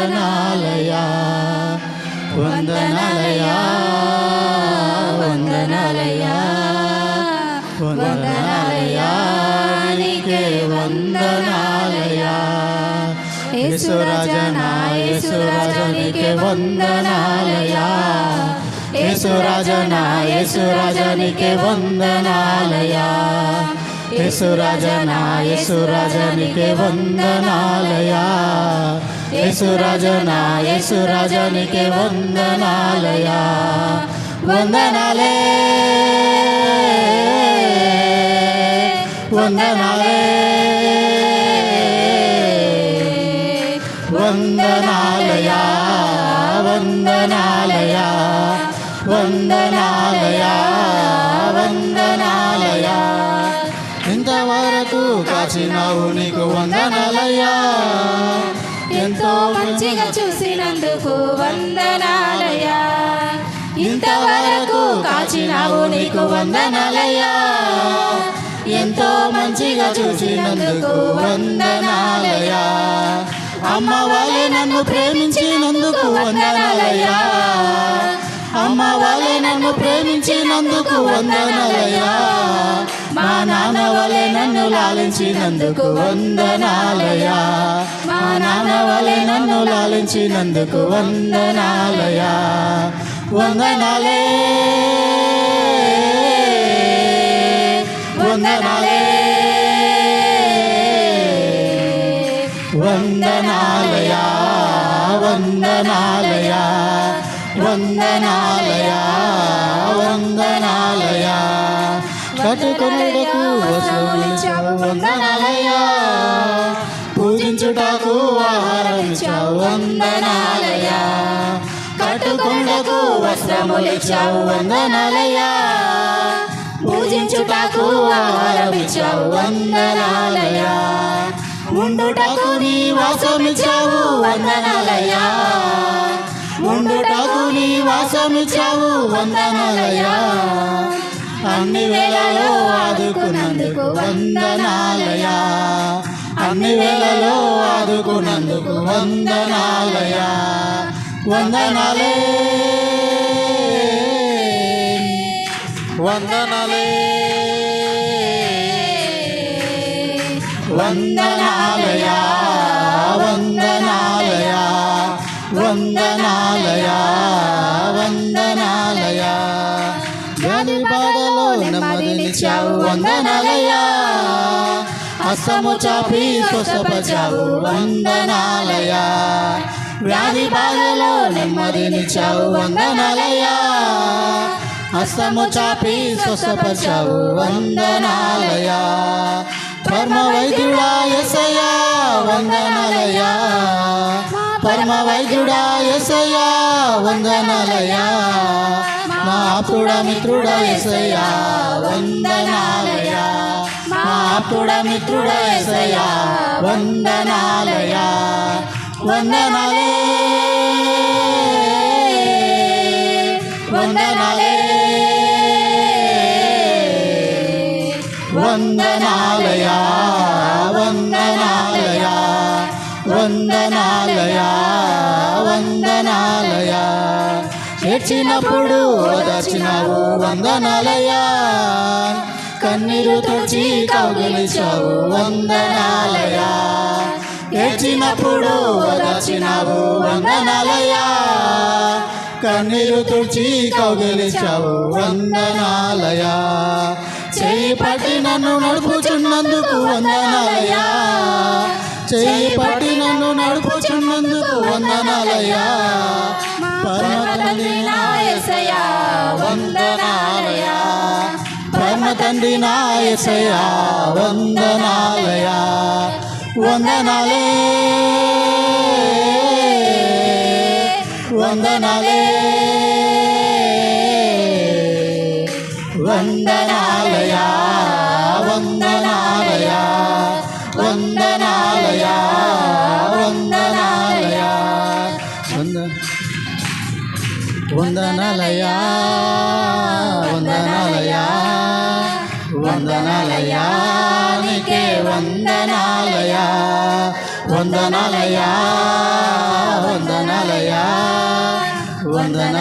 వందనాలయా వందనాలయా వందనాలయా వందనాలయా నీకే వందనాలయా యేసురాజా నా యేసురాజా నీకే వందనాలయా యేసురాజా నా యేసురాజా నీకే వందనాలయా యేసురాజా నా యేసురాజా నీకే వందనాలయా యేసురాజా నా యేసురాజా నీకే వందనాలయా వందనాలే వందనాలే వందనాలయా వందనాలయా వందనాలయా వందనాలయా ఇంతవరకు కాచినావు నీకు వందనాలయా ఎంతో మంచిగా చూసినందుకు వందనాలయా ఇంతవరకు కాచినావు నీకు వందనాలయా ఎంతో మంచిగా చూసినందుకు వందనాలయా అమ్మ వాళ్ళే నన్ను ప్రేమించినందుకు వందనాలయా అమ్మ వాళ్ళే నన్ను ప్రేమించినందుకు వందనాలయా మా నాన్న వాళ్ళే నన్ను లాలించినందుకు వందనాలయా మా నాన్న వాళ్ళే నన్ను లాలించినందుకు వందనాలయా వందనాలే వందనాలే వందనాలయా వందనాలయా వందనాలయా వందనాలయా కట్టుకొనుటకు వస్త్రములిచ్చావు వందనాలయా పూజించుటకు ఆహారమిచ్చావు వందనాలయా కట్టుకొనుటకు వస్త్రములిచ్చావు వందనాలయా పూజించుటకు ఆహారమిచ్చావు వందనాలయా ఉండుటకు నీ వాసమిచ్చావు వందనాలయా ఉండుటకు నీ వాసమిచ్చావు వందనాలయా అన్ని వేళలో ఆదుకున్నందుకు వందనాలయా అన్ని వేళలో ఆదుకున్నందుకు వందనాలయా వందనాలే వందనాలే వందనాలయా వందనాలయా వందనాలయా వందనాలయా వ్యాధి బాధలో నెమ్మదినిచ్చావు వందనాలయా హస్తము చాపి స్వస్థపరిచావు వందనాలయా వ్యాధి బాధలో నెమ్మదినిచ్చావు వందనాలయా హస్తము చాపి స్వస్థపరిచావు వందనాలయా పరమ వైద్యుడా యేసయ్యా వందనాలయా పరమ వైద్యుడా యేసయ్యా వందనాలయా మా ఆప్తుడా మిత్రుడా యేసయ్యా వందనాలయా మా ఆప్తుడా మిత్రుడా యేసయ్యా వందనాలయా వందనాలే వందనాలే వందనాలయా వందనాలయా వందనాలయా వందనాలయా ఏడ్చినప్పుడు ఓదార్చినావు వందనాలయా కన్నీరు తుడిచి కౌగిలించావు వందనాలయా ఏడ్చినప్పుడు ఓదార్చినావు వందనాలయా కన్నీరు తుడిచి కౌగిలించావు వందనాలయా చేయి పట్టి నన్ను నడుపుచున్నందుకు వందనాలయా చేయి పట్టి నన్ను నడుపుచున్నందుకు వందనాలయా పరమ తండ్రి నా యేసయ్యా వందనాలయా పరమ తండ్రి నా యేసయ్యా వందనాలయా వందనాలే వందనాలే వందనాలయా వందనాలయా వందనాలయా వందనాలయా వందనాలయా వందనాలయా వందనాలయా నీకే వందనాలయా వందనాలయ్యా వందనాలయ్యా వందనాలు